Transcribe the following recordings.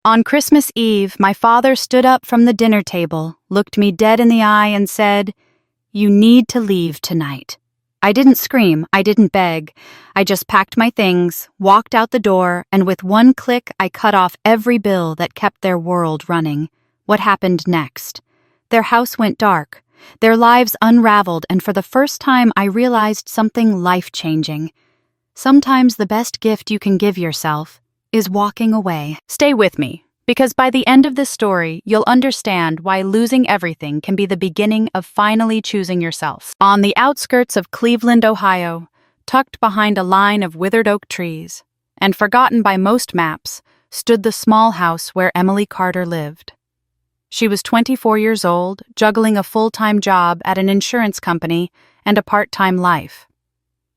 On Christmas Eve, my father stood up from the dinner table, looked me dead in the eye, and said, "You need to leave tonight." I didn't scream, I didn't beg. I just packed my things, walked out the door, and with one click I cut off every bill that kept their world running. What happened next? Their house went dark. Their lives unraveled, and for the first time I realized something life-changing. Sometimes the best gift you can give yourself is walking away. Stay with me, because by the end of this story, you'll understand why losing everything can be the beginning of finally choosing yourself. On the outskirts of Cleveland, Ohio, tucked behind a line of withered oak trees, and forgotten by most maps, stood the small house where Emily Carter lived. She was 24 years old, juggling a full-time job at an insurance company and a part-time life.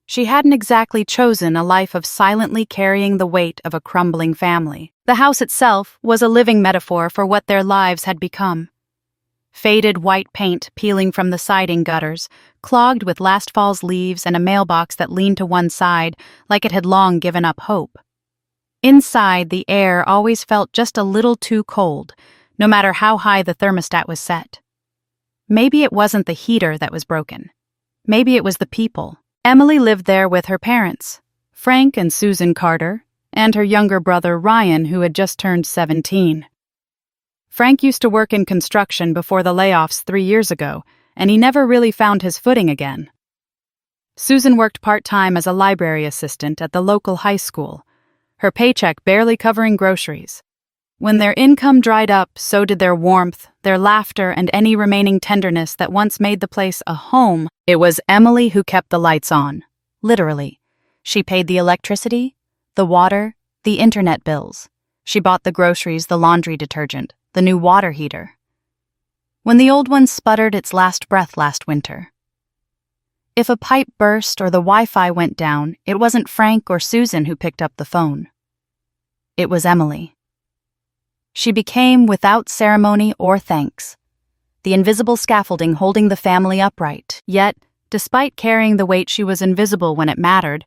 She hadn't exactly chosen a life of silently carrying the weight of a crumbling family. The house itself was a living metaphor for what their lives had become. Faded white paint peeling from the siding gutters, clogged with last fall's leaves, and a mailbox that leaned to one side like it had long given up hope. Inside, the air always felt just a little too cold, no matter how high the thermostat was set. Maybe it wasn't the heater that was broken. Maybe it was the people. Emily lived there with her parents, Frank and Susan Carter, and her younger brother Ryan, who had just turned 17. Frank used to work in construction before the layoffs 3 years ago, and he never really found his footing again. Susan worked part-time as a library assistant at the local high school, her paycheck barely covering groceries. When their income dried up, so did their warmth, their laughter, and any remaining tenderness that once made the place a home. It was Emily who kept the lights on, literally. She paid the electricity, the water, the internet bills. She bought the groceries, the laundry detergent, the new water heater. When the old one sputtered its last breath last winter. If a pipe burst or the Wi-Fi went down, it wasn't Frank or Susan who picked up the phone. It was Emily. She became, without ceremony or thanks, the invisible scaffolding holding the family upright. Yet, despite carrying the weight, she was invisible when it mattered.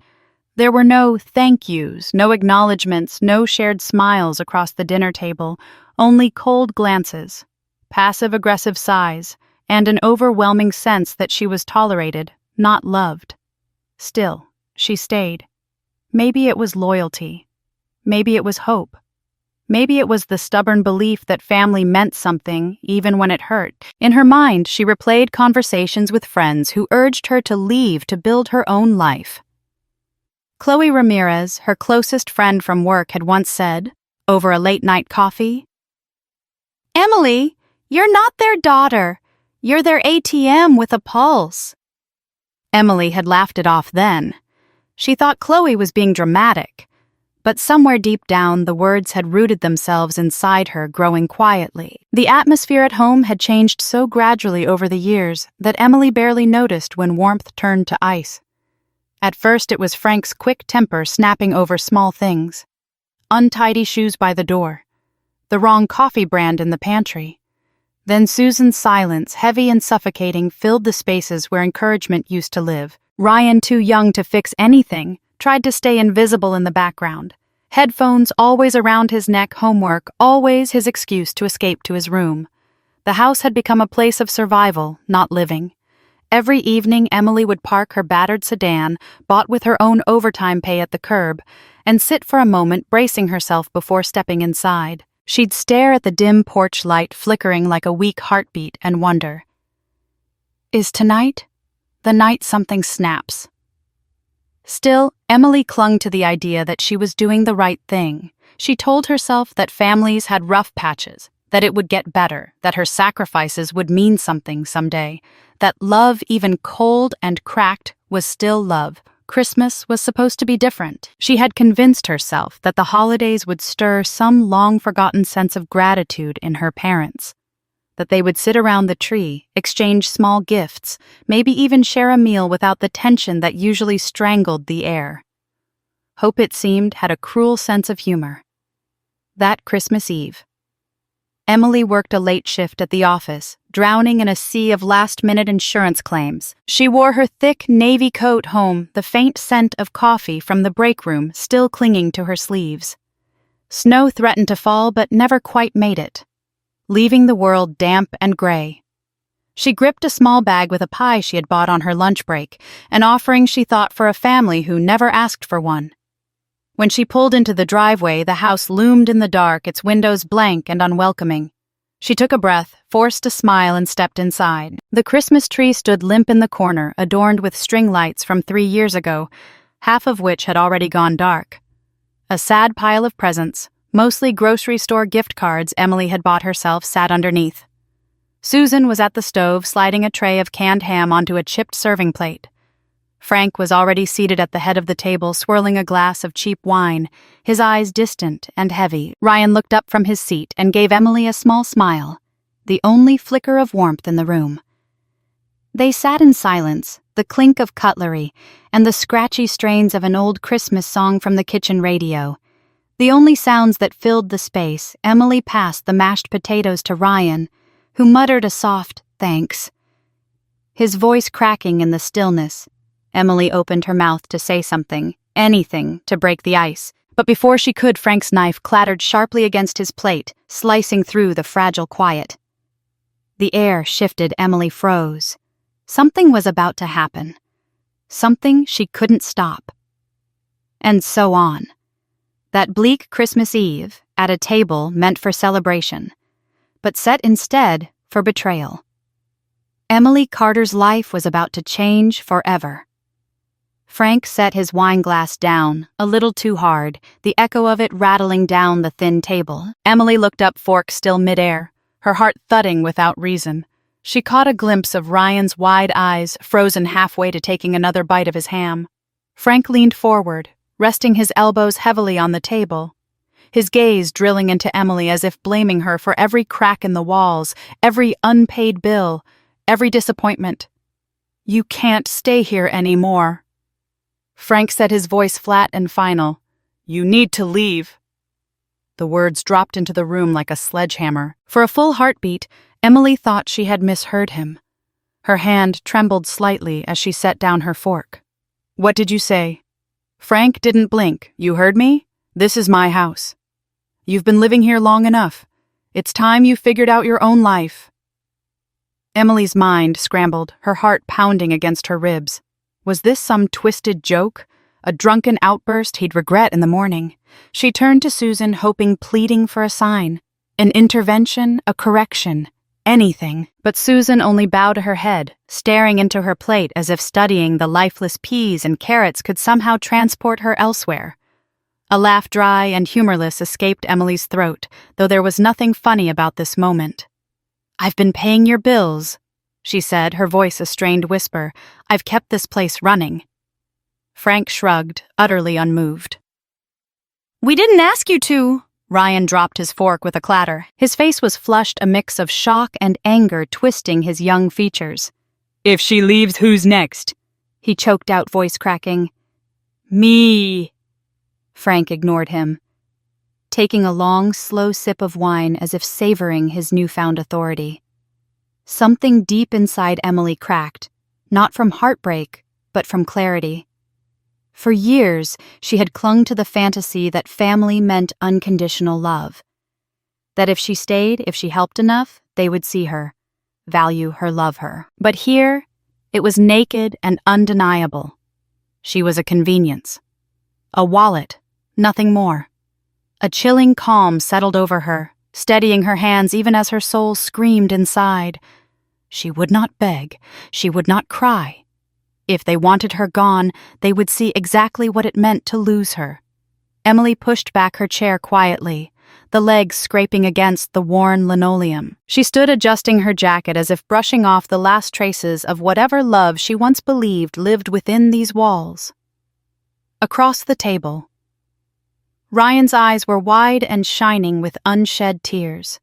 There were no thank yous, no acknowledgments, no shared smiles across the dinner table, only cold glances, passive-aggressive sighs, and an overwhelming sense that she was tolerated, not loved. Still, she stayed. Maybe it was loyalty. Maybe it was hope. Maybe it was the stubborn belief that family meant something, even when it hurt. In her mind, she replayed conversations with friends who urged her to leave to build her own life. Chloe Ramirez, her closest friend from work, had once said, over a late-night coffee, "Emily, you're not their daughter. You're their ATM with a pulse." Emily had laughed it off then. She thought Chloe was being dramatic. But somewhere deep down, the words had rooted themselves inside her, growing quietly. The atmosphere at home had changed so gradually over the years that Emily barely noticed when warmth turned to ice. At first, it was Frank's quick temper snapping over small things. Untidy shoes by the door. The wrong coffee brand in the pantry. Then Susan's silence, heavy and suffocating, filled the spaces where encouragement used to live. Ryan, too young to fix anything, tried to stay invisible in the background. Headphones always around his neck, homework always his excuse to escape to his room. The house had become a place of survival, not living. Every evening, Emily would park her battered sedan, bought with her own overtime pay at the curb, and sit for a moment, bracing herself before stepping inside. She'd stare at the dim porch light flickering like a weak heartbeat and wonder, is tonight the night something snaps? Still, Emily clung to the idea that she was doing the right thing. She told herself that families had rough patches, that it would get better, that her sacrifices would mean something someday, that love, even cold and cracked, was still love. Christmas was supposed to be different. She had convinced herself that the holidays would stir some long-forgotten sense of gratitude in her parents, that they would sit around the tree, exchange small gifts, maybe even share a meal without the tension that usually strangled the air. Hope, it seemed, had a cruel sense of humor. That Christmas Eve, Emily worked a late shift at the office, drowning in a sea of last-minute insurance claims. She wore her thick navy coat home, the faint scent of coffee from the break room still clinging to her sleeves. Snow threatened to fall but never quite made it, leaving the world damp and gray. She gripped a small bag with a pie she had bought on her lunch break, an offering she thought for a family who never asked for one. When she pulled into the driveway, the house loomed in the dark, its windows blank and unwelcoming. She took a breath, forced a smile, and stepped inside. The Christmas tree stood limp in the corner, adorned with string lights from 3 years ago, half of which had already gone dark. A sad pile of presents, mostly grocery store gift cards Emily had bought herself, sat underneath. Susan was at the stove, sliding a tray of canned ham onto a chipped serving plate. Frank was already seated at the head of the table, swirling a glass of cheap wine, his eyes distant and heavy. Ryan looked up from his seat and gave Emily a small smile, the only flicker of warmth in the room. They sat in silence, the clink of cutlery, and the scratchy strains of an old Christmas song from the kitchen radio. The only sounds that filled the space. Emily passed the mashed potatoes to Ryan, who muttered a soft thanks. His voice cracking in the stillness, Emily opened her mouth to say something, anything to break the ice, but before she could, Frank's knife clattered sharply against his plate, slicing through the fragile quiet. The air shifted. Emily froze. Something was about to happen. Something she couldn't stop. And so on. That bleak Christmas Eve, at a table meant for celebration, but set instead for betrayal. Emily Carter's life was about to change forever. Frank set his wine glass down, a little too hard, the echo of it rattling down the thin table. Emily looked up, fork still midair, her heart thudding without reason. She caught a glimpse of Ryan's wide eyes, frozen halfway to taking another bite of his ham. Frank leaned forward, resting his elbows heavily on the table, his gaze drilling into Emily as if blaming her for every crack in the walls, every unpaid bill, every disappointment. "You can't stay here anymore." Frank said, his voice flat and final. "You need to leave." The words dropped into the room like a sledgehammer. For a full heartbeat, Emily thought she had misheard him. Her hand trembled slightly as she set down her fork. "What did you say?" Frank didn't blink. "You heard me? This is my house. You've been living here long enough. It's time you figured out your own life." Emily's mind scrambled, her heart pounding against her ribs. Was this some twisted joke? A drunken outburst he'd regret in the morning? She turned to Susan, hoping, pleading for a sign. An intervention, a correction, anything. But Susan only bowed her head, staring into her plate as if studying the lifeless peas and carrots could somehow transport her elsewhere. A laugh, dry and humorless, escaped Emily's throat, though there was nothing funny about this moment. "I've been paying your bills," she said, her voice a strained whisper. "I've kept this place running." Frank shrugged, utterly unmoved. "We didn't ask you to." Ryan dropped his fork with a clatter. His face was flushed, a mix of shock and anger twisting his young features. "If she leaves, who's next?" he choked out, voice cracking. "Me." Frank ignored him, taking a long, slow sip of wine as if savoring his newfound authority. Something deep inside Emily cracked, not from heartbreak, but from clarity. For years, she had clung to the fantasy that family meant unconditional love. That if she stayed, if she helped enough, they would see her, value her, love her. But here, it was naked and undeniable. She was a convenience. A wallet, nothing more. A chilling calm settled over her, steadying her hands even as her soul screamed inside. She would not beg, she would not cry. If they wanted her gone, they would see exactly what it meant to lose her. Emily pushed back her chair quietly, the legs scraping against the worn linoleum. She stood adjusting her jacket as if brushing off the last traces of whatever love she once believed lived within these walls. Across the table, Ryan's eyes were wide and shining with unshed tears.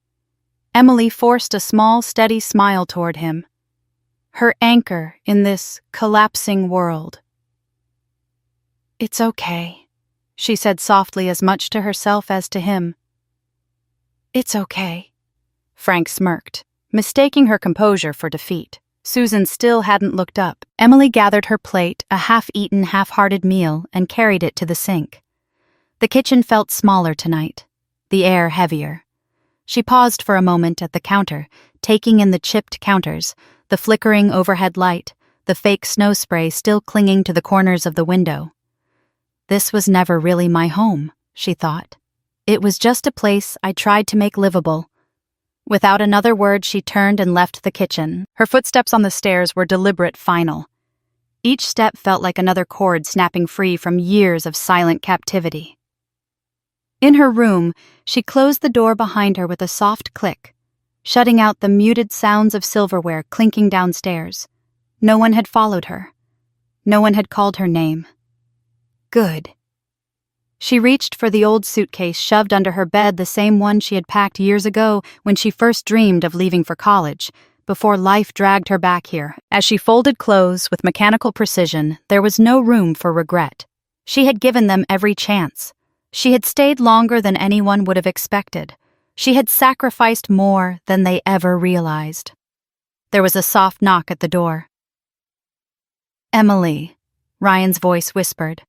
Emily forced a small, steady smile toward him, her anchor in this collapsing world. "It's okay," she said softly, as much to herself as to him. "It's okay." Frank smirked, mistaking her composure for defeat. Susan still hadn't looked up. Emily gathered her plate, a half-eaten, half-hearted meal, and carried it to the sink. The kitchen felt smaller tonight, the air heavier. She paused for a moment at the counter, taking in the chipped counters, the flickering overhead light, the fake snow spray still clinging to the corners of the window. This was never really my home, she thought. It was just a place I tried to make livable. Without another word, she turned and left the kitchen. Her footsteps on the stairs were deliberate, final. Each step felt like another cord snapping free from years of silent captivity. In her room, she closed the door behind her with a soft click, shutting out the muted sounds of silverware clinking downstairs. No one had followed her. No one had called her name. Good. She reached for the old suitcase shoved under her bed, the same one she had packed years ago when she first dreamed of leaving for college, before life dragged her back here. As she folded clothes with mechanical precision, there was no room for regret. She had given them every chance. She had stayed longer than anyone would have expected. She had sacrificed more than they ever realized. There was a soft knock at the door. "Emily," Ryan's voice whispered.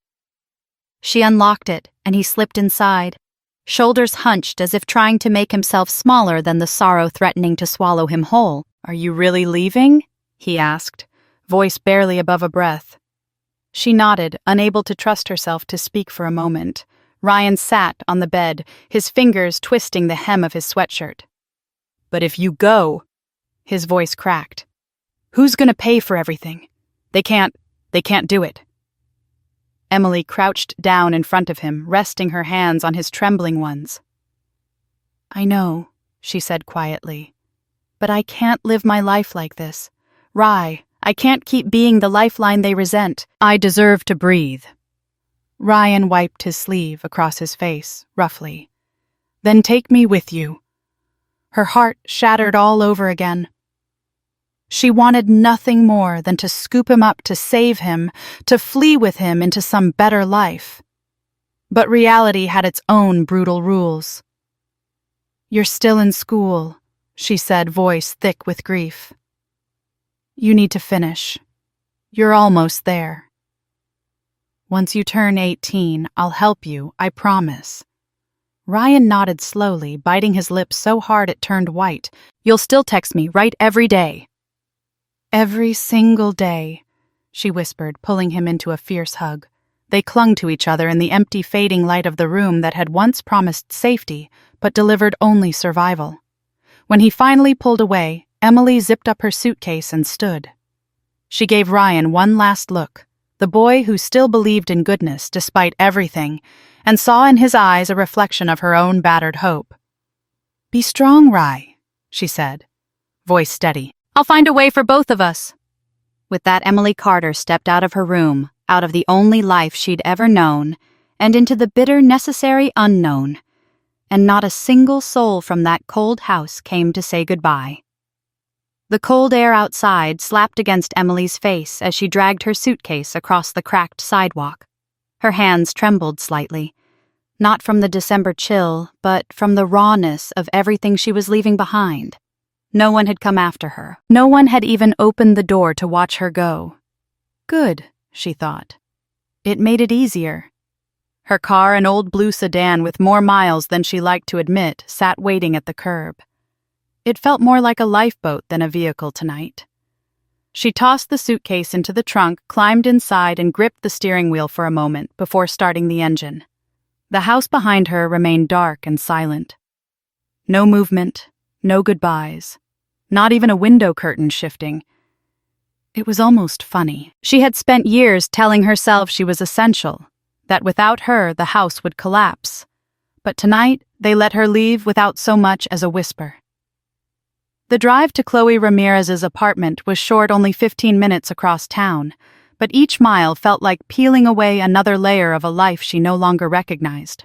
She unlocked it, and he slipped inside, shoulders hunched as if trying to make himself smaller than the sorrow threatening to swallow him whole. "Are you really leaving?" he asked, voice barely above a breath. She nodded, unable to trust herself to speak for a moment. Ryan sat on the bed, his fingers twisting the hem of his sweatshirt. "But if you go," his voice cracked, "who's gonna pay for everything? They can't do it." Emily crouched down in front of him, resting her hands on his trembling ones. "I know," she said quietly, "but I can't live my life like this. Rye, I can't keep being the lifeline they resent. I deserve to breathe." Ryan wiped his sleeve across his face, roughly. "Then take me with you." Her heart shattered all over again. She wanted nothing more than to scoop him up, to save him, to flee with him into some better life. But reality had its own brutal rules. "You're still in school," she said, voice thick with grief. "You need to finish. You're almost there. Once you turn 18, I'll help you, I promise." Ryan nodded slowly, biting his lips so hard it turned white. "You'll still text me, right, every day?" "Every single day," she whispered, pulling him into a fierce hug. They clung to each other in the empty, fading light of the room that had once promised safety, but delivered only survival. When he finally pulled away, Emily zipped up her suitcase and stood. She gave Ryan one last look, the boy who still believed in goodness despite everything, and saw in his eyes a reflection of her own battered hope. "Be strong, Rye," she said, voice steady. "I'll find a way for both of us." With that, Emily Carter stepped out of her room, out of the only life she'd ever known, and into the bitter, necessary unknown. And not a single soul from that cold house came to say goodbye. The cold air outside slapped against Emily's face as she dragged her suitcase across the cracked sidewalk. Her hands trembled slightly, not from the December chill, but from the rawness of everything she was leaving behind. No one had come after her. No one had even opened the door to watch her go. Good, she thought. It made it easier. Her car, an old blue sedan with more miles than she liked to admit, sat waiting at the curb. It felt more like a lifeboat than a vehicle tonight. She tossed the suitcase into the trunk, climbed inside, and gripped the steering wheel for a moment before starting the engine. The house behind her remained dark and silent. No movement, no goodbyes. Not even a window curtain shifting. It was almost funny. She had spent years telling herself she was essential, that without her the house would collapse. But tonight they let her leave without so much as a whisper. The drive to Chloe Ramirez's apartment was short, only 15 minutes across town, but each mile felt like peeling away another layer of a life she no longer recognized.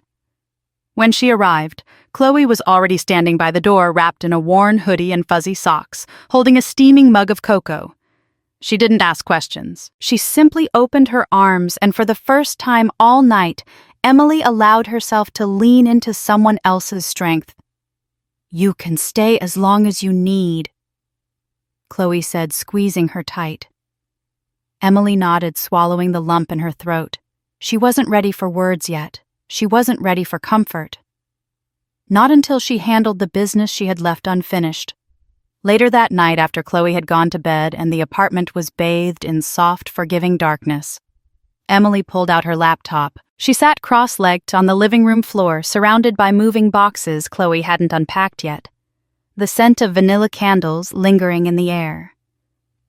When she arrived, Chloe was already standing by the door, wrapped in a worn hoodie and fuzzy socks, holding a steaming mug of cocoa. She didn't ask questions. She simply opened her arms, and for the first time all night, Emily allowed herself to lean into someone else's strength. "You can stay as long as you need," Chloe said, squeezing her tight. Emily nodded, swallowing the lump in her throat. She wasn't ready for words yet. She wasn't ready for comfort. Not until she handled the business she had left unfinished. Later that night, after Chloe had gone to bed and the apartment was bathed in soft, forgiving darkness, Emily pulled out her laptop. She sat cross-legged on the living room floor, surrounded by moving boxes Chloe hadn't unpacked yet, the scent of vanilla candles lingering in the air.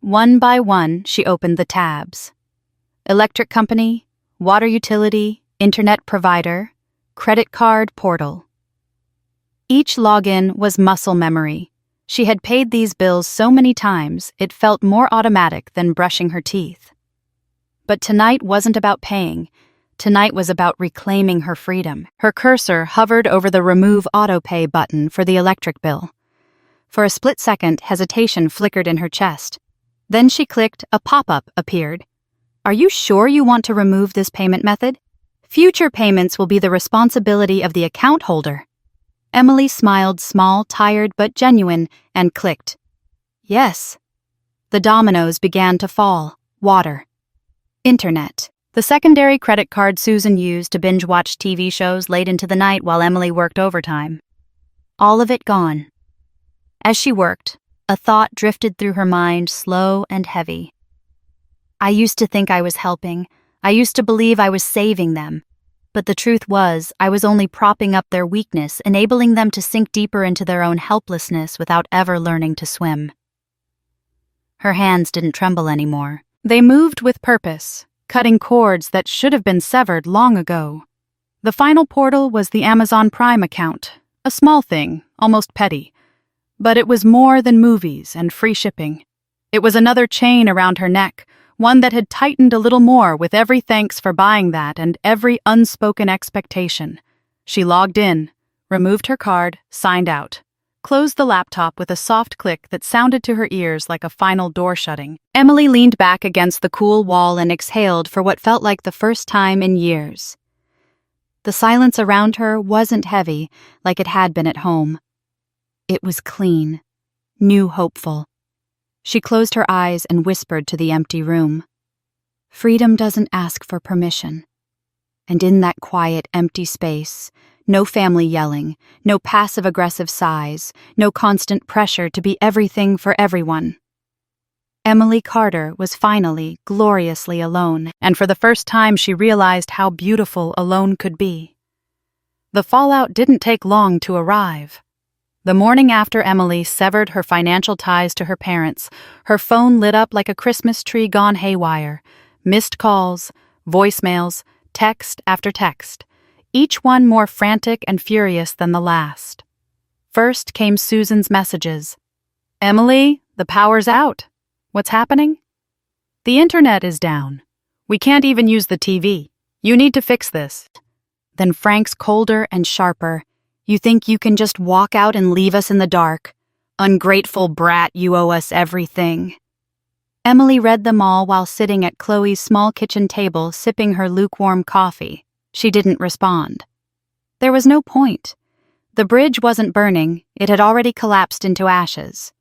One by one, she opened the tabs. Electric company, water utility, internet provider, credit card portal. Each login was muscle memory. She had paid these bills so many times, it felt more automatic than brushing her teeth. But tonight wasn't about paying. Tonight was about reclaiming her freedom. Her cursor hovered over the Remove Autopay button for the electric bill. For a split second, hesitation flickered in her chest. Then she clicked, a pop-up appeared. Are you sure you want to remove this payment method? Future payments will be the responsibility of the account holder. Emily smiled, small, tired, but genuine, and clicked. Yes. The dominoes began to fall. Water. Internet. The secondary credit card Susan used to binge-watch TV shows late into the night while Emily worked overtime. All of it gone. As she worked, a thought drifted through her mind, slow and heavy. I used to think I was helping. I used to believe I was saving them. But the truth was, I was only propping up their weakness, enabling them to sink deeper into their own helplessness without ever learning to swim. Her hands didn't tremble anymore. They moved with purpose, cutting cords that should have been severed long ago. The final portal was the Amazon Prime account, a small thing, almost petty. But it was more than movies and free shipping. It was another chain around her neck, one that had tightened a little more with every thanks for buying that and every unspoken expectation. She logged in, removed her card, signed out, closed the laptop with a soft click that sounded to her ears like a final door shutting. Emily leaned back against the cool wall and exhaled for what felt like the first time in years. The silence around her wasn't heavy like it had been at home. It was clean, new, hopeful. She closed her eyes and whispered to the empty room. Freedom doesn't ask for permission. And in that quiet, empty space, no family yelling, no passive-aggressive sighs, no constant pressure to be everything for everyone. Emily Carter was finally, gloriously alone, and for the first time she realized how beautiful alone could be. The fallout didn't take long to arrive. The morning after Emily severed her financial ties to her parents, her phone lit up like a Christmas tree gone haywire. Missed calls, voicemails, text after text, each one more frantic and furious than the last. First came Susan's messages. Emily, the power's out. What's happening? The internet is down. We can't even use the TV. You need to fix this. Then Frank's colder and sharper. You think you can just walk out and leave us in the dark? Ungrateful brat, you owe us everything. Emily read them all while sitting at Chloe's small kitchen table sipping her lukewarm coffee. She didn't respond. There was no point. The bridge wasn't burning, it had already collapsed into ashes.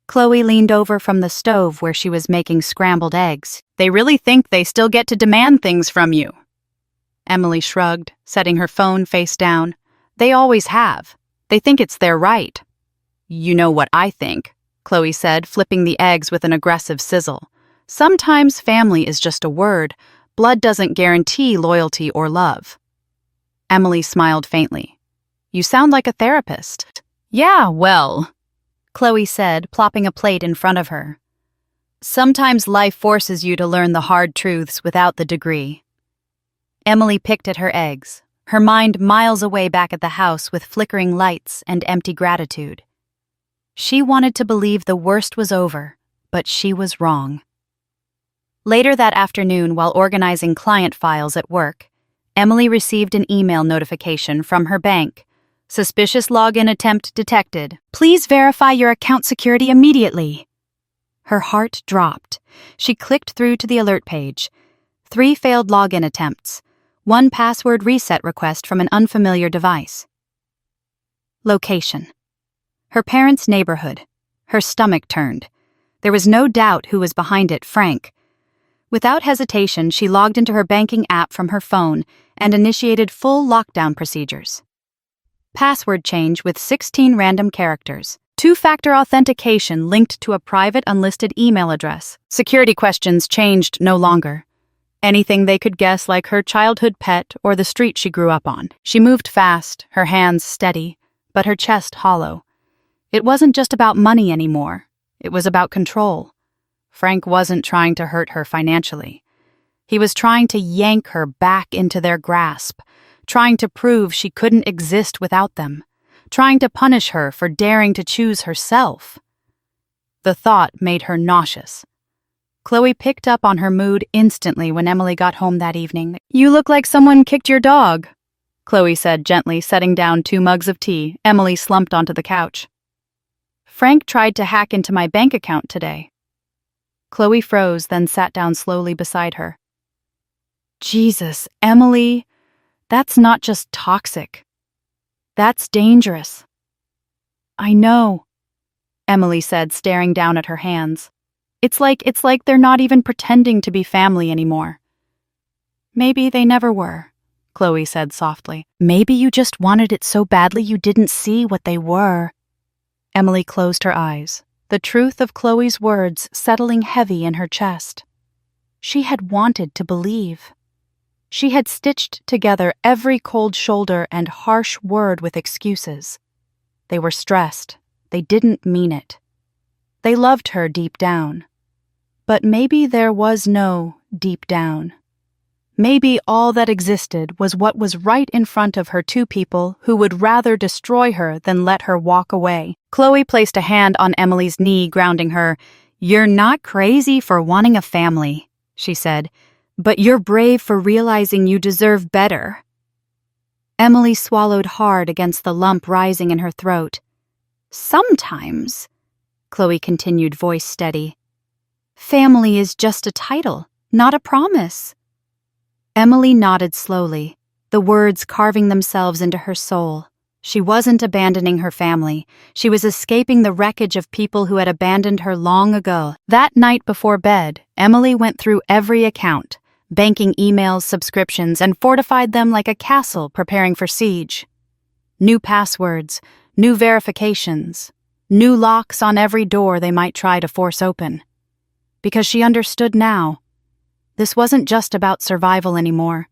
Chloe leaned over from the stove where she was making scrambled eggs. They really think they still get to demand things from you. Emily shrugged, setting her phone face down. They always have. They think it's their right. You know what I think, Chloe said, flipping the eggs with an aggressive sizzle. Sometimes family is just a word. Blood doesn't guarantee loyalty or love. Emily smiled faintly. You sound like a therapist. Yeah, well, Chloe said, plopping a plate in front of her. Sometimes life forces you to learn the hard truths without the degree. Emily picked at her eggs, her mind miles away back at the house with flickering lights and empty gratitude. She wanted to believe the worst was over, but she was wrong. Later that afternoon, while organizing client files at work, Emily received an email notification from her bank. Suspicious login attempt detected. Please verify your account security immediately. Her heart dropped. She clicked through to the alert page. 3 failed login attempts. 1 password reset request from an unfamiliar device. Location. Her parents' neighborhood. Her stomach turned. There was no doubt who was behind it, Frank. Without hesitation, she logged into her banking app from her phone and initiated full lockdown procedures. Password change with 16 random characters. Two-factor authentication linked to a private unlisted email address. Security questions changed no longer. Anything they could guess, like her childhood pet or the street she grew up on. She moved fast, her hands steady, but her chest hollow. It wasn't just about money anymore. It was about control. Frank wasn't trying to hurt her financially. He was trying to yank her back into their grasp, trying to prove she couldn't exist without them, trying to punish her for daring to choose herself. The thought made her nauseous. Chloe picked up on her mood instantly when Emily got home that evening. "You look like someone kicked your dog," Chloe said gently, setting down 2 mugs of tea. Emily slumped onto the couch. "Frank tried to hack into my bank account today." Chloe froze, then sat down slowly beside her. "Jesus, Emily, that's not just toxic. That's dangerous." "I know," Emily said, staring down at her hands. It's like they're not even pretending to be family anymore." "Maybe they never were," Chloe said softly. "Maybe you just wanted it so badly you didn't see what they were." Emily closed her eyes, the truth of Chloe's words settling heavy in her chest. She had wanted to believe. She had stitched together every cold shoulder and harsh word with excuses. They were stressed. They didn't mean it. They loved her deep down. But maybe there was no deep down. Maybe all that existed was what was right in front of her, 2 people who would rather destroy her than let her walk away. Chloe placed a hand on Emily's knee, grounding her. "You're not crazy for wanting a family," she said, "but you're brave for realizing you deserve better." Emily swallowed hard against the lump rising in her throat. "Sometimes," Chloe continued, voice steady, "family is just a title, not a promise." Emily nodded slowly, the words carving themselves into her soul. She wasn't abandoning her family. She was escaping the wreckage of people who had abandoned her long ago. That night before bed, Emily went through every account, banking emails, subscriptions, and fortified them like a castle preparing for siege. New passwords, new verifications, new locks on every door they might try to force open. Because she understood now, this wasn't just about survival anymore.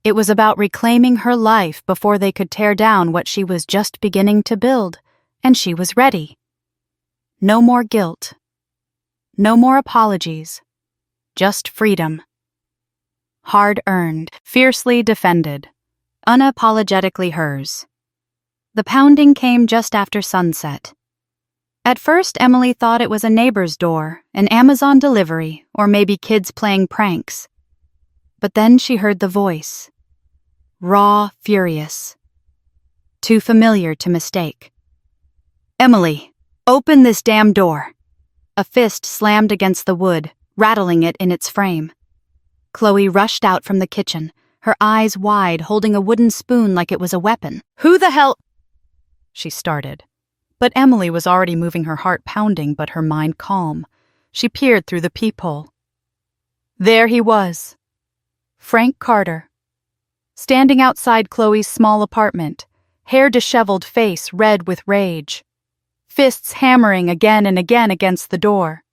It was about reclaiming her life before they could tear down what she was just beginning to build, and she was ready. No more guilt. No more apologies. Just freedom. Hard-earned, fiercely defended, unapologetically hers. The pounding came just after sunset. At first, Emily thought it was a neighbor's door, an Amazon delivery, or maybe kids playing pranks. But then she heard the voice. Raw, furious. Too familiar to mistake. "Emily, open this damn door." A fist slammed against the wood, rattling it in its frame. Chloe rushed out from the kitchen, her eyes wide, holding a wooden spoon like it was a weapon. "Who the hell—" she started. But Emily was already moving, her heart pounding but her mind calm. She peered through the peephole. There he was. Frank Carter. Standing outside Chloe's small apartment, hair disheveled, face red with rage. Fists hammering again and again against the door.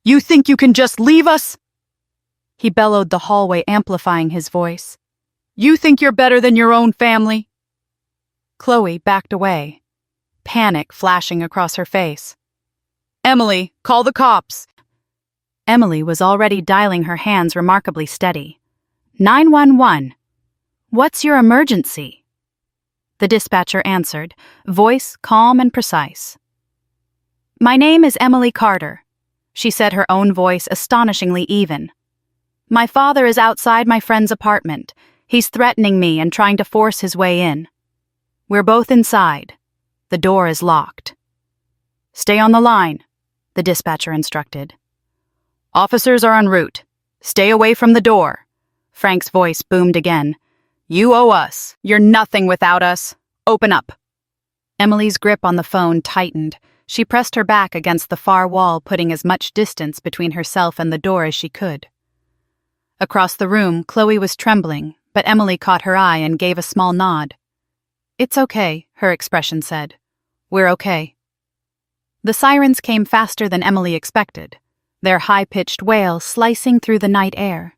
"You think you can just leave us?" He bellowed the hallway, amplifying his voice. "You think you're better than your own family?" Chloe backed away, panic flashing across her face. "Emily, call the cops." Emily was already dialing, her hands remarkably steady. 911. "What's your emergency?" The dispatcher answered, voice calm and precise. "My name is Emily Carter," she said, her own voice astonishingly even. "My father is outside my friend's apartment. He's threatening me and trying to force his way in. We're both inside. The door is locked." "Stay on the line," the dispatcher instructed. "Officers are en route. Stay away from the door." Frank's voice boomed again. "You owe us. You're nothing without us. Open up." Emily's grip on the phone tightened. She pressed her back against the far wall, putting as much distance between herself and the door as she could. Across the room, Chloe was trembling, but Emily caught her eye and gave a small nod. "It's okay," her expression said. "We're okay." The sirens came faster than Emily expected, their high-pitched wail slicing through the night air.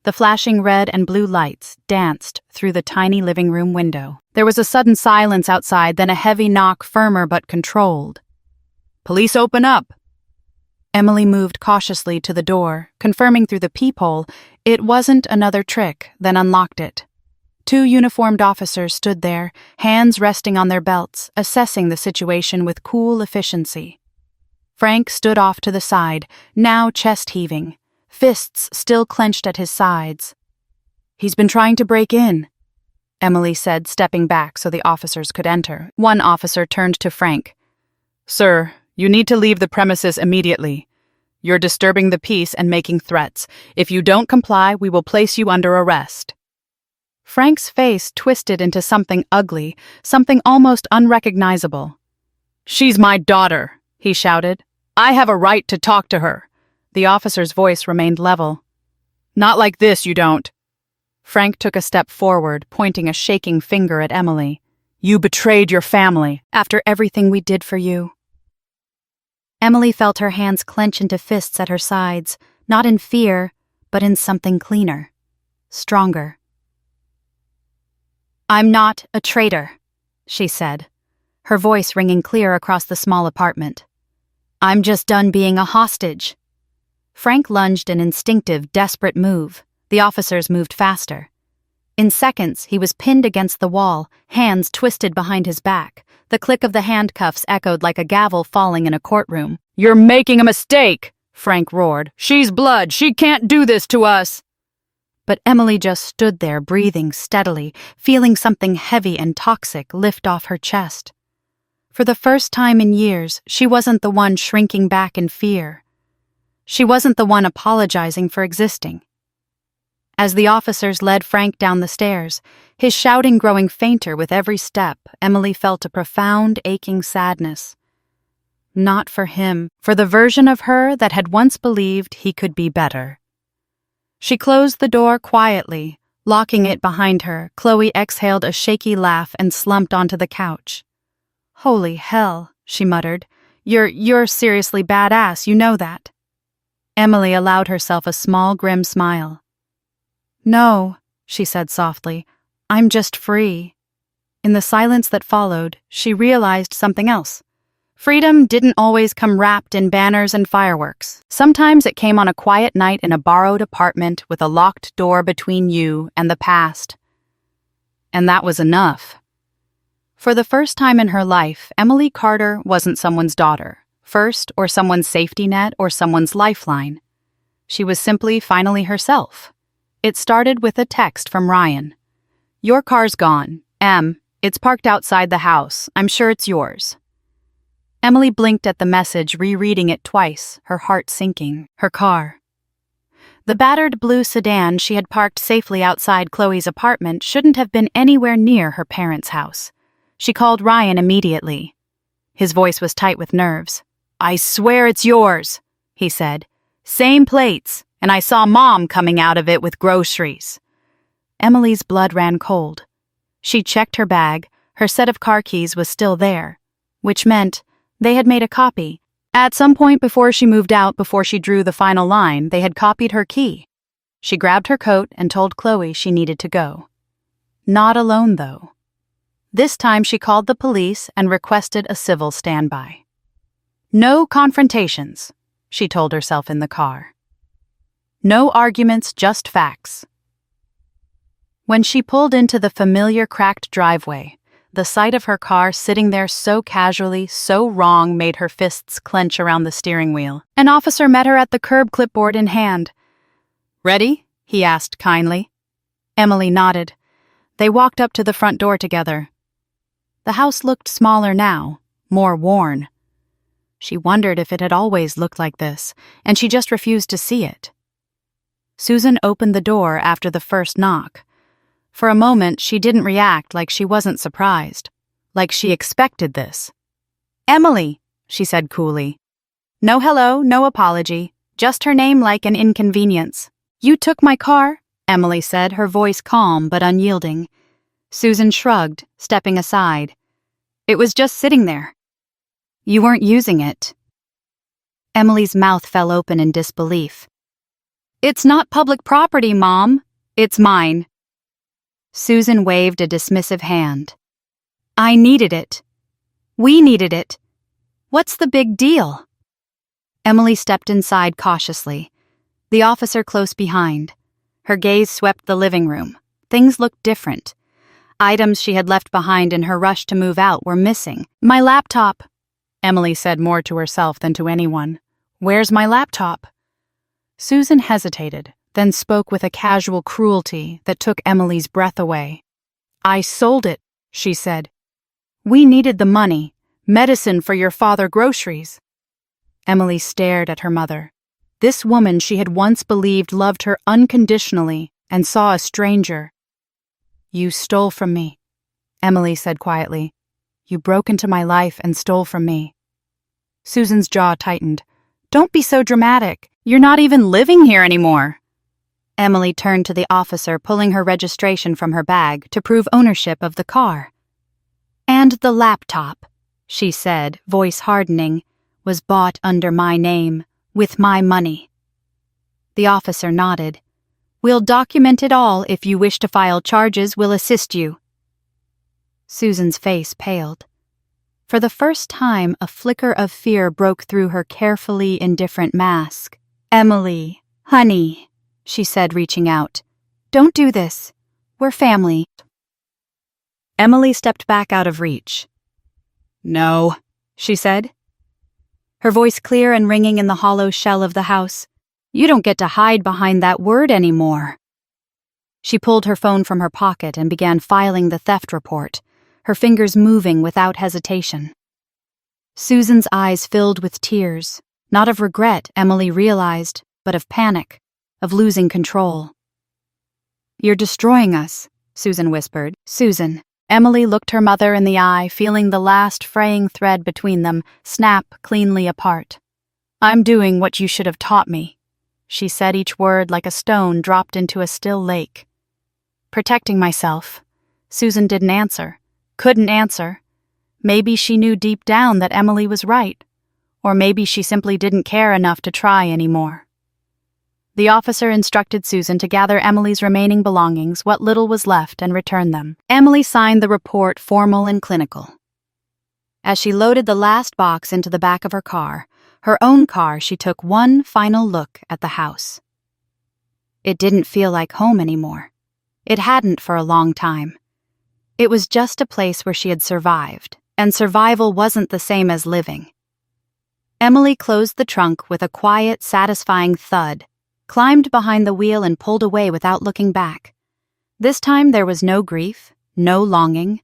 The flashing red and blue lights danced through the tiny living room window. There was a sudden silence outside, then a heavy knock, firmer but controlled. "Police, open up!" Emily moved cautiously to the door, confirming through the peephole it wasn't another trick, then unlocked it. 2 uniformed officers stood there, hands resting on their belts, assessing the situation with cool efficiency. Frank stood off to the side, now chest-heaving, fists still clenched at his sides. "He's been trying to break in," Emily said, stepping back so the officers could enter. One officer turned to Frank. "Sir, you need to leave the premises immediately. You're disturbing the peace and making threats. If you don't comply, we will place you under arrest." Frank's face twisted into something ugly, something almost unrecognizable. "She's my daughter," he shouted. "I have a right to talk to her." The officer's voice remained level. "Not like this, you don't." Frank took a step forward, pointing a shaking finger at Emily. "You betrayed your family after everything we did for you." Emily felt her hands clench into fists at her sides, not in fear, but in something cleaner, stronger. "I'm not a traitor," she said, her voice ringing clear across the small apartment. "I'm just done being a hostage." Frank lunged an instinctive, desperate move. The officers moved faster. In seconds, he was pinned against the wall, hands twisted behind his back. The click of the handcuffs echoed like a gavel falling in a courtroom. "You're making a mistake!" Frank roared. "She's blood! She can't do this to us!" But Emily just stood there, breathing steadily, feeling something heavy and toxic lift off her chest. For the first time in years, she wasn't the one shrinking back in fear. She wasn't the one apologizing for existing. As the officers led Frank down the stairs, his shouting growing fainter with every step, Emily felt a profound, aching sadness. Not for him, for the version of her that had once believed he could be better. She closed the door quietly, locking it behind her. Chloe exhaled a shaky laugh and slumped onto the couch. "Holy hell," she muttered. You're seriously badass, you know that." Emily allowed herself a small, grim smile. "No," she said softly, "I'm just free." In the silence that followed, she realized something else. Freedom didn't always come wrapped in banners and fireworks. Sometimes it came on a quiet night in a borrowed apartment with a locked door between you and the past. And that was enough. For the first time in her life, Emily Carter wasn't someone's daughter, first, or someone's safety net, or someone's lifeline. She was simply finally herself. It started with a text from Ryan. "Your car's gone. Em, it's parked outside the house. I'm sure it's yours." Emily blinked at the message, rereading it twice, her heart sinking. Her car. The battered blue sedan she had parked safely outside Chloe's apartment shouldn't have been anywhere near her parents' house. She called Ryan immediately. His voice was tight with nerves. "I swear it's yours," he said. "Same plates, and I saw Mom coming out of it with groceries." Emily's blood ran cold. She checked her bag. Her set of car keys was still there, which meant they had made a copy. At some point before she moved out, before she drew the final line, they had copied her key. She grabbed her coat and told Chloe she needed to go. Not alone, though. This time she called the police and requested a civil standby. No confrontations, she told herself in the car. No arguments, just facts. When she pulled into the familiar cracked driveway, the sight of her car sitting there so casually, so wrong, made her fists clench around the steering wheel. An officer met her at the curb, clipboard in hand. "Ready?" he asked kindly. Emily nodded. They walked up to the front door together. The house looked smaller now, more worn. She wondered if it had always looked like this, and she just refused to see it. Susan opened the door after the first knock. For a moment, she didn't react, like she wasn't surprised, like she expected this. "Emily," she said coolly. No hello, no apology, just her name like an inconvenience. "You took my car?" Emily said, her voice calm but unyielding. Susan shrugged, stepping aside. It was just sitting there. You weren't using it. Emily's mouth fell open in disbelief. It's not public property, Mom. It's mine. Susan waved a dismissive hand. I needed it. We needed it. What's the big deal? Emily stepped inside cautiously, the officer close behind. Her gaze swept the living room. Things looked different. Items she had left behind in her rush to move out were missing. My laptop, Emily said more to herself than to anyone. Where's my laptop? Susan hesitated, then spoke with a casual cruelty that took Emily's breath away. I sold it, she said. We needed the money, medicine for your father, groceries. Emily stared at her mother. This woman she had once believed loved her unconditionally and saw a stranger. You stole from me, Emily said quietly. You broke into my life and stole from me. Susan's jaw tightened. Don't be so dramatic. You're not even living here anymore. Emily turned to the officer, pulling her registration from her bag to prove ownership of the car. And the laptop, she said, voice hardening, was bought under my name, with my money. The officer nodded. We'll document it all. If you wish to file charges, we'll assist you. Susan's face paled. For the first time, a flicker of fear broke through her carefully indifferent mask. Emily, honey, she said, reaching out. Don't do this. We're family. Emily stepped back out of reach. No, she said, her voice clear and ringing in the hollow shell of the house. You don't get to hide behind that word anymore. She pulled her phone from her pocket and began filing the theft report, her fingers moving without hesitation. Susan's eyes filled with tears, not of regret, Emily realized, but of panic, of losing control. You're destroying us, Susan whispered. Susan. Emily looked her mother in the eye, feeling the last fraying thread between them snap cleanly apart. I'm doing what you should have taught me, she said, each word like a stone dropped into a still lake. Protecting myself. Susan didn't answer, couldn't answer. Maybe she knew deep down that Emily was right, or maybe she simply didn't care enough to try anymore. The officer instructed Susan to gather Emily's remaining belongings, what little was left, and return them. Emily signed the report, formal and clinical. As she loaded the last box into the back of her own car, she took one final look at the house. It didn't feel like home anymore. It hadn't for a long time. It was just a place where she had survived, and survival wasn't the same as living. Emily closed the trunk with a quiet, satisfying thud, climbed behind the wheel and pulled away without looking back. This time there was no grief, no longing,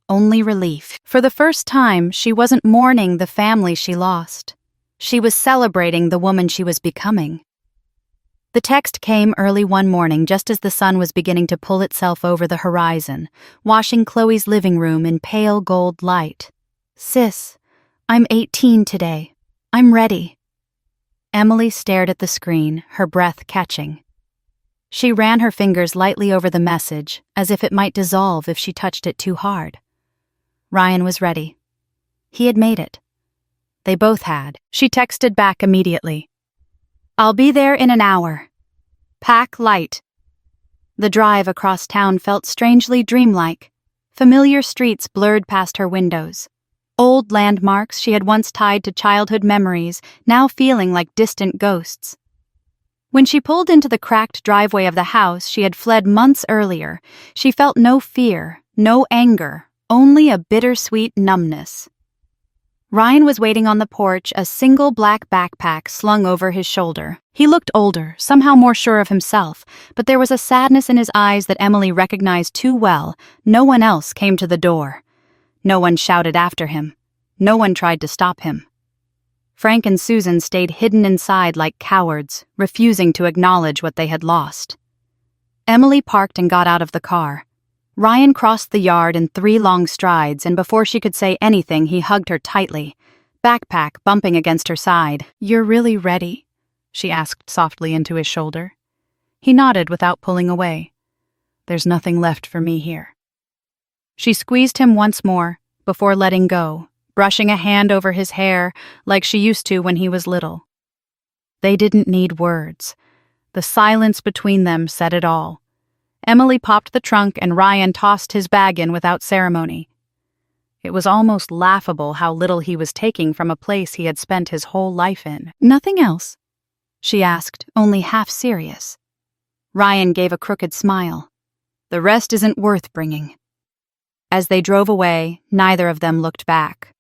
only relief. For the first time, she wasn't mourning the family she lost. She was celebrating the woman she was becoming. The text came early one morning just as the sun was beginning to pull itself over the horizon, washing Chloe's living room in pale gold light. Sis, I'm 18 today. I'm ready. Emily stared at the screen, her breath catching. She ran her fingers lightly over the message, as if it might dissolve if she touched it too hard. Ryan was ready. He had made it. They both had. She texted back immediately. I'll be there in an hour. Pack light. The drive across town felt strangely dreamlike. Familiar streets blurred past her windows. Old landmarks she had once tied to childhood memories, now feeling like distant ghosts. When she pulled into the cracked driveway of the house she had fled months earlier, she felt no fear, no anger, only a bittersweet numbness. Ryan was waiting on the porch, a single black backpack slung over his shoulder. He looked older, somehow more sure of himself, but there was a sadness in his eyes that Emily recognized too well. No one else came to the door. No one shouted after him. No one tried to stop him. Frank and Susan stayed hidden inside like cowards, refusing to acknowledge what they had lost. Emily parked and got out of the car. Ryan crossed the yard in 3 long strides, and before she could say anything, he hugged her tightly, backpack bumping against her side. You're really ready? She asked softly into his shoulder. He nodded without pulling away. There's nothing left for me here. She squeezed him once more, before letting go, brushing a hand over his hair like she used to when he was little. They didn't need words. The silence between them said it all. Emily popped the trunk and Ryan tossed his bag in without ceremony. It was almost laughable how little he was taking from a place he had spent his whole life in. "Nothing else?" she asked, only half serious. Ryan gave a crooked smile. "The rest isn't worth bringing." As they drove away, neither of them looked back.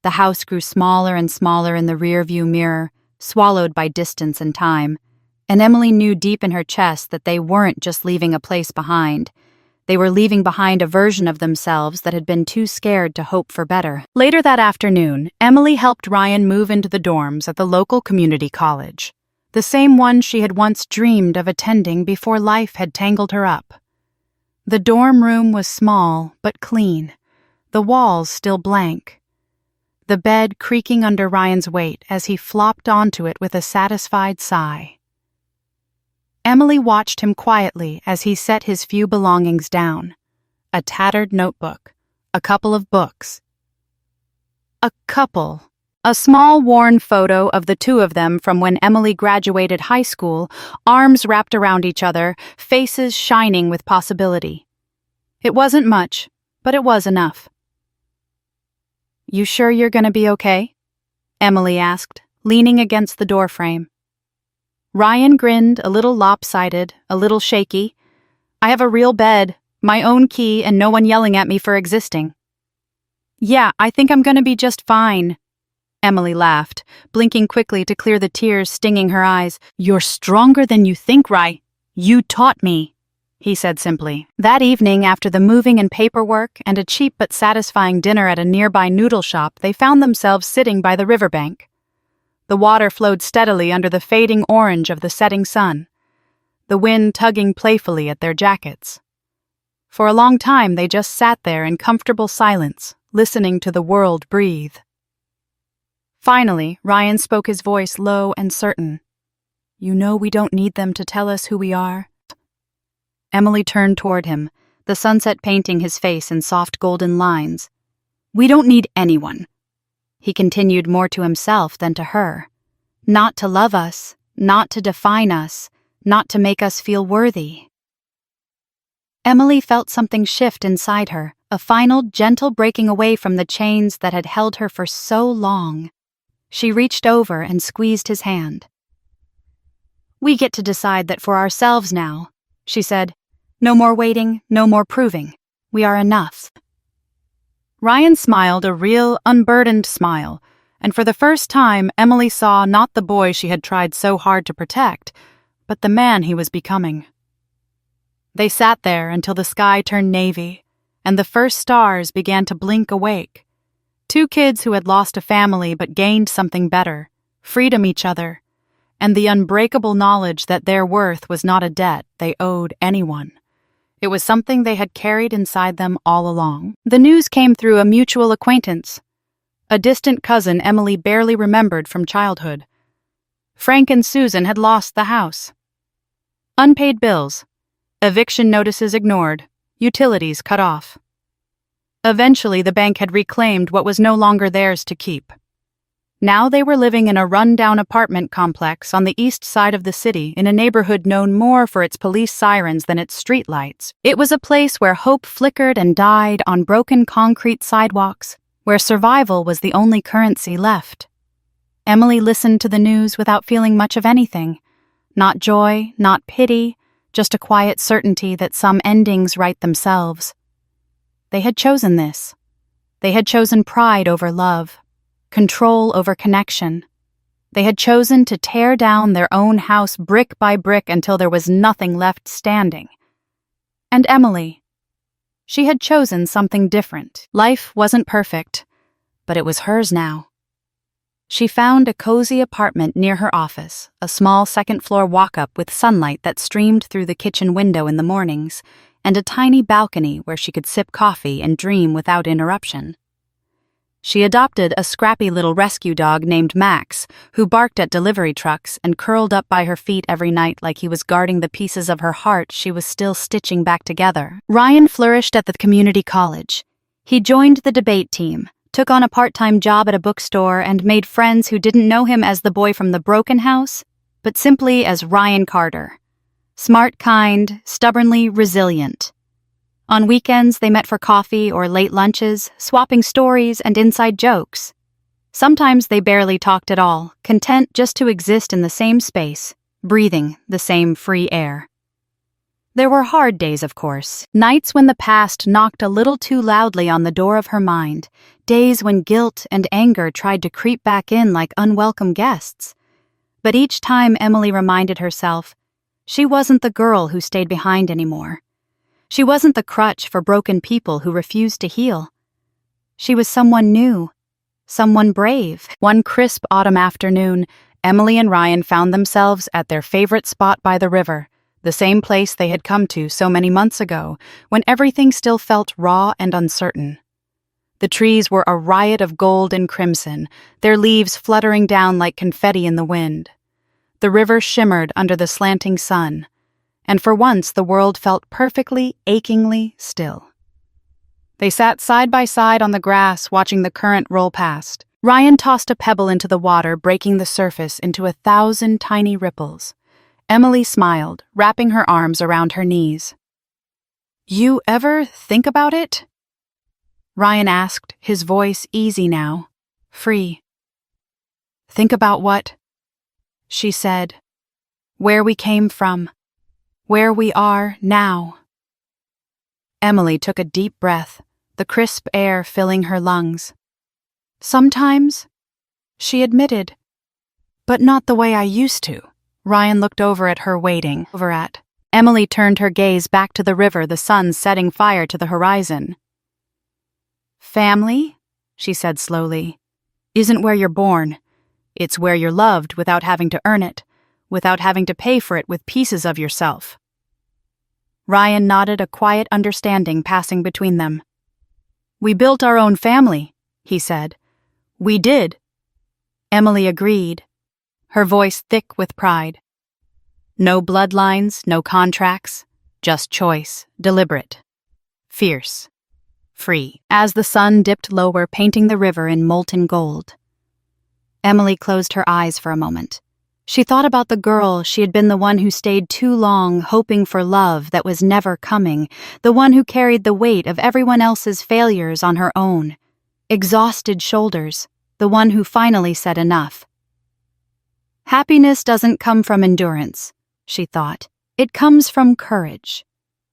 The house grew smaller and smaller in the rearview mirror, swallowed by distance and time, and Emily knew deep in her chest that they weren't just leaving a place behind. They were leaving behind a version of themselves that had been too scared to hope for better. Later that afternoon, Emily helped Ryan move into the dorms at the local community college, the same one she had once dreamed of attending before life had tangled her up. The dorm room was small but clean, the walls still blank. The bed creaking under Ryan's weight as he flopped onto it with a satisfied sigh. Emily watched him quietly as he set his few belongings down. A tattered notebook, a couple of books. A small worn photo of the two of them from when Emily graduated high school, arms wrapped around each other, faces shining with possibility. It wasn't much, but it was enough. "You sure you're gonna be okay?" Emily asked, leaning against the doorframe. Ryan grinned, a little lopsided, a little shaky. "I have a real bed, my own key, and no one yelling at me for existing." "Yeah, I think I'm gonna be just fine." Emily laughed, blinking quickly to clear the tears stinging her eyes. "You're stronger than you think, Rye. You taught me," he said simply. That evening, after the moving and paperwork and a cheap but satisfying dinner at a nearby noodle shop, they found themselves sitting by the riverbank. The water flowed steadily under the fading orange of the setting sun, the wind tugging playfully at their jackets. For a long time they just sat there in comfortable silence, listening to the world breathe. Finally, Ryan spoke, his voice low and certain. "You know we don't need them to tell us who we are?" Emily turned toward him, the sunset painting his face in soft golden lines. "We don't need anyone." He continued, more to himself than to her. "Not to love us, not to define us, not to make us feel worthy." Emily felt something shift inside her, a final, gentle breaking away from the chains that had held her for so long. She reached over and squeezed his hand. "We get to decide that for ourselves now," she said. "No more waiting, no more proving. We are enough." Ryan smiled, a real, unburdened smile, and for the first time Emily saw not the boy she had tried so hard to protect, but the man he was becoming. They sat there until the sky turned navy, and the first stars began to blink awake. Two kids who had lost a family but gained something better, freedom, each other, and the unbreakable knowledge that their worth was not a debt they owed anyone. It was something they had carried inside them all along. The news came through a mutual acquaintance, a distant cousin Emily barely remembered from childhood. Frank and Susan had lost the house. Unpaid bills, eviction notices ignored, utilities cut off. Eventually, the bank had reclaimed what was no longer theirs to keep. Now they were living in a run-down apartment complex on the east side of the city in a neighborhood known more for its police sirens than its streetlights. It was a place where hope flickered and died on broken concrete sidewalks, where survival was the only currency left. Emily listened to the news without feeling much of anything. Not joy, not pity, just a quiet certainty that some endings write themselves. They had chosen this. They had chosen pride over love, control over connection. They had chosen to tear down their own house brick by brick until there was nothing left standing. And Emily, she had chosen something different. Life wasn't perfect, but it was hers now. She found a cozy apartment near her office, a small second-floor walk-up with sunlight that streamed through the kitchen window in the mornings, and a tiny balcony where she could sip coffee and dream without interruption. She adopted a scrappy little rescue dog named Max, who barked at delivery trucks and curled up by her feet every night like he was guarding the pieces of her heart she was still stitching back together. Ryan flourished at the community college. He joined the debate team, took on a part-time job at a bookstore, and made friends who didn't know him as the boy from the broken house, but simply as Ryan Carter. Smart, kind, stubbornly resilient. On weekends, they met for coffee or late lunches, swapping stories and inside jokes. Sometimes they barely talked at all, content just to exist in the same space, breathing the same free air. There were hard days, of course, nights when the past knocked a little too loudly on the door of her mind, days when guilt and anger tried to creep back in like unwelcome guests. But each time Emily reminded herself, she wasn't the girl who stayed behind anymore. She wasn't the crutch for broken people who refused to heal. She was someone new, someone brave. One crisp autumn afternoon, Emily and Ryan found themselves at their favorite spot by the river, the same place they had come to so many months ago, when everything still felt raw and uncertain. The trees were a riot of gold and crimson, their leaves fluttering down like confetti in the wind. The river shimmered under the slanting sun, and for once the world felt perfectly, achingly still. They sat side by side on the grass, watching the current roll past. Ryan tossed a pebble into the water, breaking the surface into 1,000 tiny ripples. Emily smiled, wrapping her arms around her knees. "You ever think about it?" Ryan asked, his voice easy now, free. "Think about what?" She said. "Where we came from. Where we are now." Emily took a deep breath, the crisp air filling her lungs. "Sometimes," she admitted, "but not the way I used to." Ryan looked over at her, waiting. Emily turned her gaze back to the river, the sun setting fire to the horizon. "Family," she said slowly, "isn't where you're born. It's where you're loved without having to earn it, without having to pay for it with pieces of yourself." Ryan nodded, a quiet understanding passing between them. "We built our own family," he said. "We did." Emily agreed, her voice thick with pride. No bloodlines, no contracts, just choice, deliberate, fierce, free. As the sun dipped lower, painting the river in molten gold, Emily closed her eyes for a moment. She thought about the girl she had been, the one who stayed too long hoping for love that was never coming, the one who carried the weight of everyone else's failures on her own. Exhausted shoulders, the one who finally said enough. Happiness doesn't come from endurance, she thought. It comes from courage.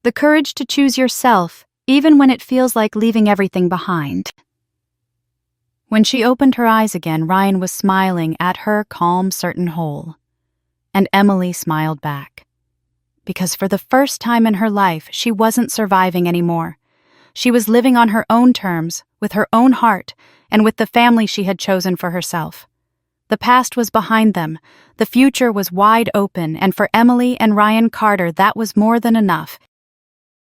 The courage to choose yourself, even when it feels like leaving everything behind. When she opened her eyes again, Ryan was smiling at her calm, certain whole. And Emily smiled back. Because for the first time in her life, she wasn't surviving anymore. She was living on her own terms, with her own heart, and with the family she had chosen for herself. The past was behind them, the future was wide open, and for Emily and Ryan Carter that was more than enough.